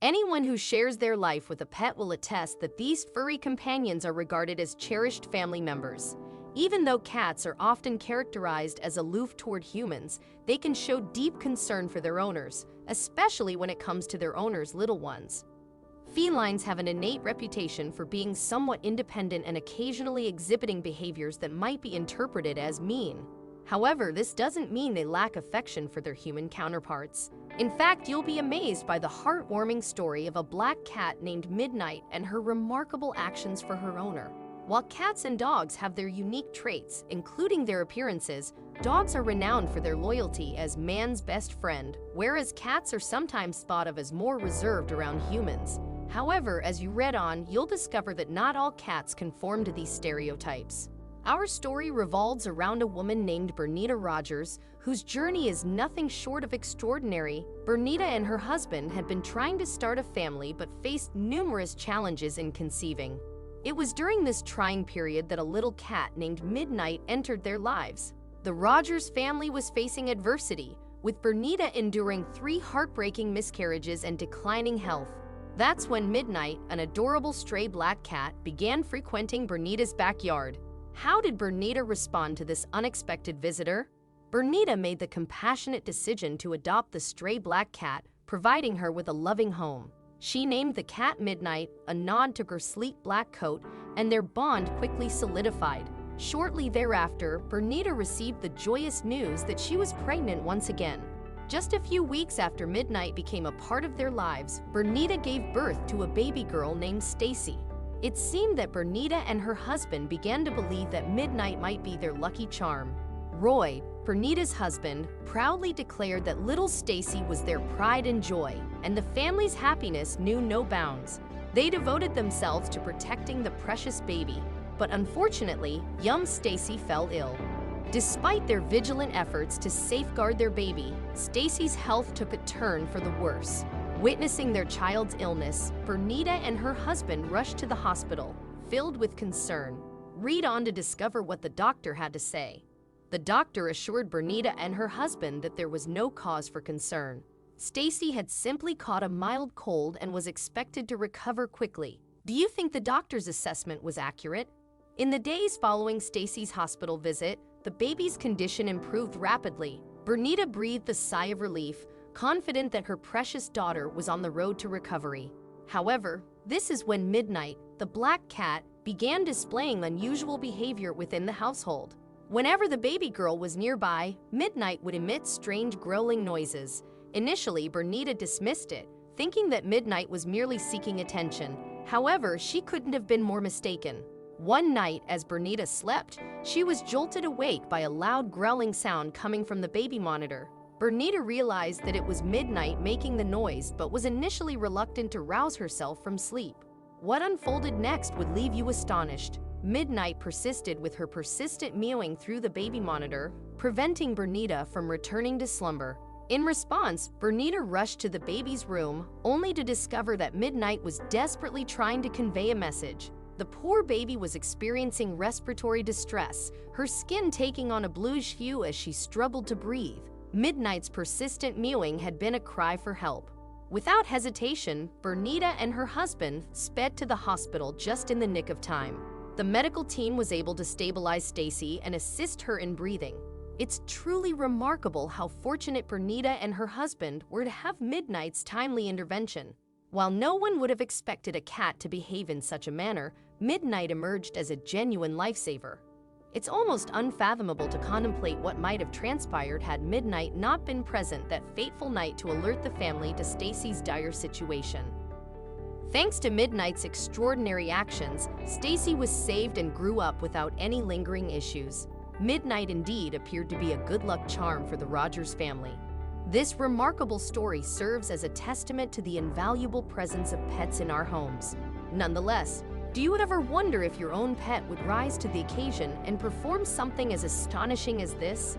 Anyone who shares their life with a pet will attest that these furry companions are regarded as cherished family members. Even though cats are often characterized as aloof toward humans, they can show deep concern for their owners, especially when it comes to their owners' little ones. Felines have an innate reputation for being somewhat independent and occasionally exhibiting behaviors that might be interpreted as mean. However, this doesn't mean they lack affection for their human counterparts. In fact, you'll be amazed by the heartwarming story of a black cat named Midnight and her remarkable actions for her owner. While cats and dogs have their unique traits, including their appearances, dogs are renowned for their loyalty as man's best friend, whereas cats are sometimes thought of as more reserved around humans. However, as you read on, you'll discover that not all cats conform to these stereotypes. Our story revolves around a woman named Bernita Rogers, whose journey is nothing short of extraordinary. Bernita and her husband had been trying to start a family but faced numerous challenges in conceiving. It was during this trying period that a little cat named Midnight entered their lives. The Rogers family was facing adversity, with Bernita enduring 3 heartbreaking miscarriages and declining health. That's when Midnight, an adorable stray black cat, began frequenting Bernita's backyard. How did Bernita respond to this unexpected visitor? Bernita made the compassionate decision to adopt the stray black cat, providing her with a loving home. She named the cat Midnight, a nod to her sleek black coat, and their bond quickly solidified. Shortly thereafter, Bernita received the joyous news that she was pregnant once again. Just a few weeks after Midnight became a part of their lives, Bernita gave birth to a baby girl named Stacy. It seemed that Bernita and her husband began to believe that Midnight might be their lucky charm. Roy, Bernita's husband, proudly declared that little Stacy was their pride and joy, and the family's happiness knew no bounds. They devoted themselves to protecting the precious baby, but unfortunately, young Stacy fell ill. Despite their vigilant efforts to safeguard their baby, Stacy's health took a turn for the worse. Witnessing their child's illness, Bernita and her husband rushed to the hospital, filled with concern. Read on to discover what the doctor had to say. The doctor assured Bernita and her husband that there was no cause for concern. Stacy had simply caught a mild cold and was expected to recover quickly. Do you think the doctor's assessment was accurate? In the days following Stacy's hospital visit, the baby's condition improved rapidly. Bernita breathed a sigh of relief, confident that her precious daughter was on the road to recovery. However, this is when Midnight, the black cat, began displaying unusual behavior within the household. Whenever the baby girl was nearby, Midnight would emit strange growling noises. Initially, Bernita dismissed it, thinking that Midnight was merely seeking attention. However, she couldn't have been more mistaken. One night, as Bernita slept, she was jolted awake by a loud growling sound coming from the baby monitor. Bernita realized that it was Midnight making the noise, but was initially reluctant to rouse herself from sleep. What unfolded next would leave you astonished. Midnight persisted with her persistent mewing through the baby monitor, preventing Bernita from returning to slumber. In response, Bernita rushed to the baby's room, only to discover that Midnight was desperately trying to convey a message. The poor baby was experiencing respiratory distress, her skin taking on a bluish hue as she struggled to breathe. Midnight's persistent mewing had been a cry for help. Without hesitation, Bernita and her husband sped to the hospital just in the nick of time. The medical team was able to stabilize Stacy and assist her in breathing. It's truly remarkable how fortunate Bernita and her husband were to have Midnight's timely intervention. While no one would have expected a cat to behave in such a manner, Midnight emerged as a genuine lifesaver. It's almost unfathomable to contemplate what might have transpired had Midnight not been present that fateful night to alert the family to Stacy's dire situation. Thanks to Midnight's extraordinary actions, Stacy was saved and grew up without any lingering issues. Midnight indeed appeared to be a good luck charm for the Rogers family. This remarkable story serves as a testament to the invaluable presence of pets in our homes. Nonetheless, do you ever wonder if your own pet would rise to the occasion and perform something as astonishing as this?